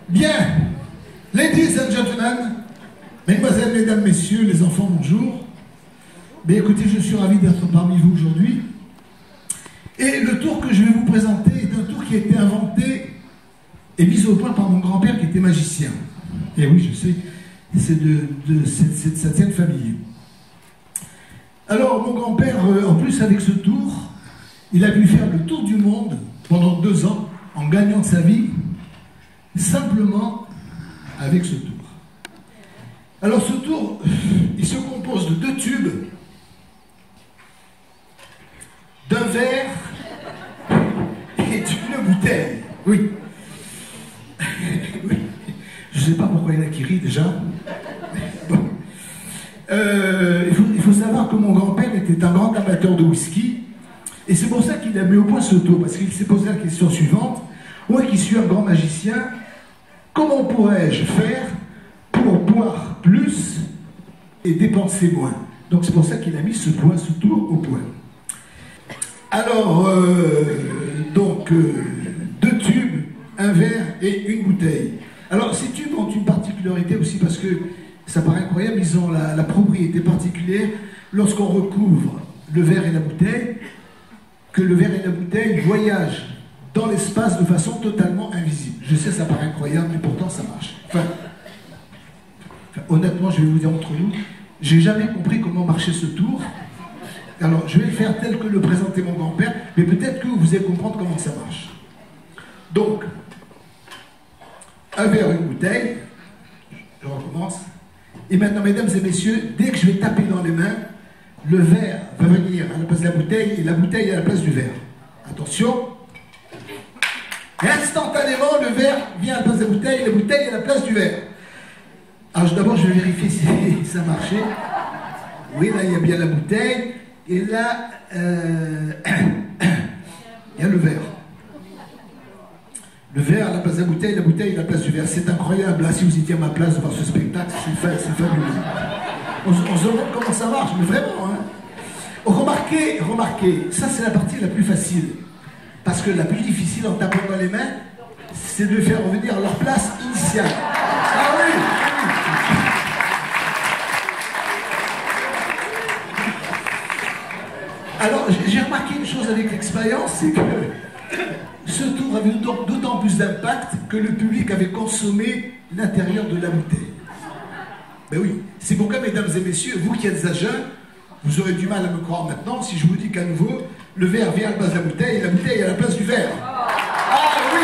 Bien, ladies and gentlemen, mesdemoiselles, mesdames, messieurs, les enfants, bonjour. Bien écoutez, je suis ravi d'être parmi vous aujourd'hui. Et le tour que je vais vous présenter est un tour qui a été inventé et mis au point par mon grand-père qui était magicien. Et oui, je sais, c'est de cette famille. Alors, mon grand-père, en plus avec ce tour, il a pu faire le tour du monde pendant 2 ans en gagnant sa vie simplement avec ce tour. Alors ce tour, il se compose de 2 tubes, d'un verre et d'une bouteille. Oui. Oui. Je ne sais pas pourquoi il y en a qui rient déjà. Bon. Il faut savoir que mon grand-père était un grand amateur de whisky, et c'est pour ça qu'il a mis au point ce tour, parce qu'il s'est posé la question suivante: moi qui suis un grand magicien, comment pourrais-je faire pour boire plus et dépenser moins? Donc c'est pour ça qu'il a mis ce tour au point. Alors, 2 tubes, un verre et une bouteille. Alors ces tubes ont une particularité aussi parce que ça paraît incroyable, ils ont la propriété particulière lorsqu'on recouvre le verre et la bouteille, que le verre et la bouteille voyagent dans l'espace de façon totalement invisible. Je sais, ça paraît incroyable, mais pourtant ça marche. Enfin, honnêtement, je vais vous dire entre nous, j'ai jamais compris comment marchait ce tour. Alors, je vais le faire tel que le présentait mon grand-père, mais peut-être que vous allez comprendre comment ça marche. Donc, un verre et une bouteille, je recommence. Et maintenant, mesdames et messieurs, dès que je vais taper dans les mains, le verre va venir à la place de la bouteille et la bouteille à la place du verre. Attention. Et instantanément, le verre vient à la place de la bouteille à la place du verre. Alors d'abord, je vais vérifier si ça marchait. Oui, là, il y a bien la bouteille. Et là, il y a le verre. Le verre à la place de la bouteille à la place du verre. C'est incroyable. Là, si vous étiez à ma place de voir ce spectacle, c'est fabuleux. On se demande comment ça marche, mais vraiment. Hein. Remarquez, ça c'est la partie la plus facile. Parce que la plus difficile en tapant dans les mains, c'est de faire revenir à leur place initiale. Ah oui, Alors, j'ai remarqué une chose avec l'expérience, c'est que ce tour avait d'autant plus d'impact que le public avait consommé l'intérieur de la bouteille. Ben oui, c'est pourquoi, mesdames et messieurs, vous qui êtes à jeun, vous aurez du mal à me croire maintenant si je vous dis qu'à nouveau, le verre vient à la place de la bouteille et la bouteille à la place du verre. Ah oui!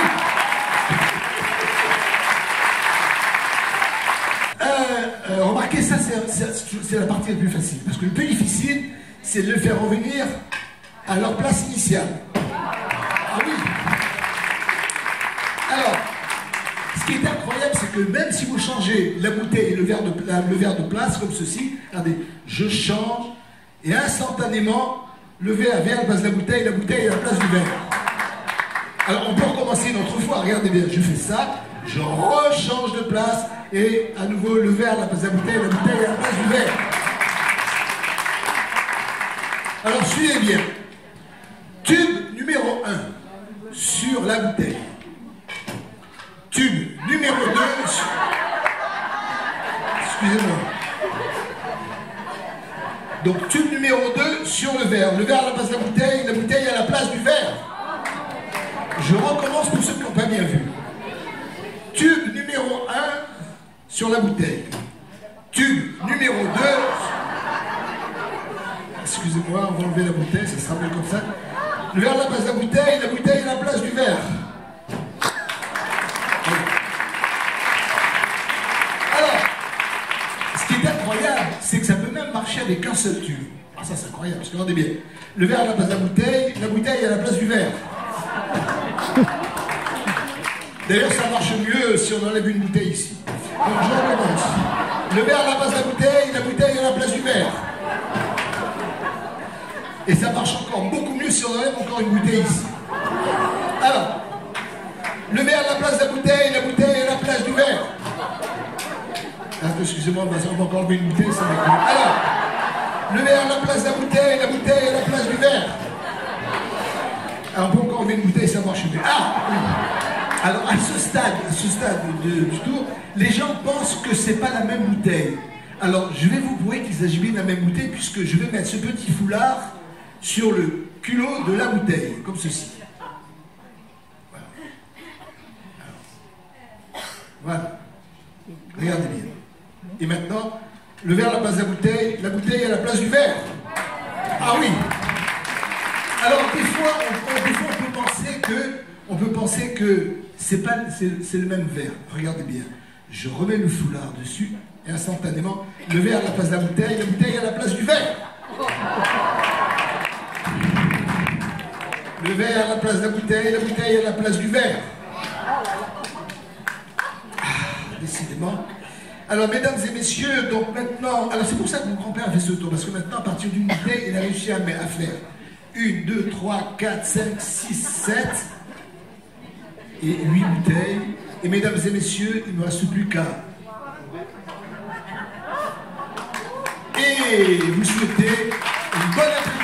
Remarquez, ça c'est la partie la plus facile. Parce que le plus difficile, c'est de le faire revenir à leur place initiale. Ah oui! Alors, ce qui est incroyable, c'est que même si vous changez la bouteille et le verre de place, comme ceci, regardez, je change, et instantanément, le verre vient à la place de la bouteille à la place du verre. Alors on peut recommencer une autre fois, regardez bien, je fais ça, je rechange de place, et à nouveau le verre à la place de la bouteille à la place du verre. Alors suivez bien. Tube numéro 1 sur la bouteille. Tube numéro 2 sur... Excusez-moi. Donc tube numéro 2 sur le verre à la place de la bouteille à la place du verre. Je recommence pour ceux qui n'ont pas bien vu. Tube numéro 1 sur la bouteille. Tube numéro 2... Excusez-moi, on va enlever la bouteille, ça sera mieux comme ça. Le verre à la place de la bouteille à la place du verre. Alors, ce qui est incroyable, c'est que ça peut même marcher avec un seul tube. Ah ça c'est incroyable, parce que regardez bien. Le verre à la place de la bouteille à la place du verre. D'ailleurs ça marche mieux si on enlève une bouteille ici. Donc je recommence. Le verre à la place de la bouteille à la place du verre. Et ça marche encore beaucoup mieux si on enlève encore une bouteille ici. Alors, le verre à la place de la bouteille à la place du verre. Excusez-moi, on va encore enlever une bouteille, ça va. Alors, le verre à la place de la bouteille à la place du verre. Alors, on peut encore enlever une bouteille, ça marche mieux. Ah oui. Alors, à ce stade du tour, les gens pensent que c'est pas la même bouteille. Alors, je vais vous prouver qu'il s'agit bien de la même bouteille, puisque je vais mettre ce petit foulard sur le culot de la bouteille, comme ceci. Voilà. Alors, voilà. Regardez bien. Et maintenant, le verre à la place de la bouteille à la place du verre. Ah oui. Alors, des fois, on peut penser que c'est le même verre. Regardez bien. Je remets le foulard dessus, et instantanément, le verre à la place de la bouteille à la place du verre. Le verre à la place de la bouteille à la place du verre. Décidément. Alors, mesdames et messieurs, donc maintenant... Alors, c'est pour ça que mon grand-père a fait ce tour, parce que maintenant, à partir d'une bouteille, il a réussi à faire 1, 2, 3, 4, 5, 6, 7 et 8 bouteilles. Et mesdames et messieurs, il ne me reste plus qu'à... Et vous souhaitez une bonne après-midi.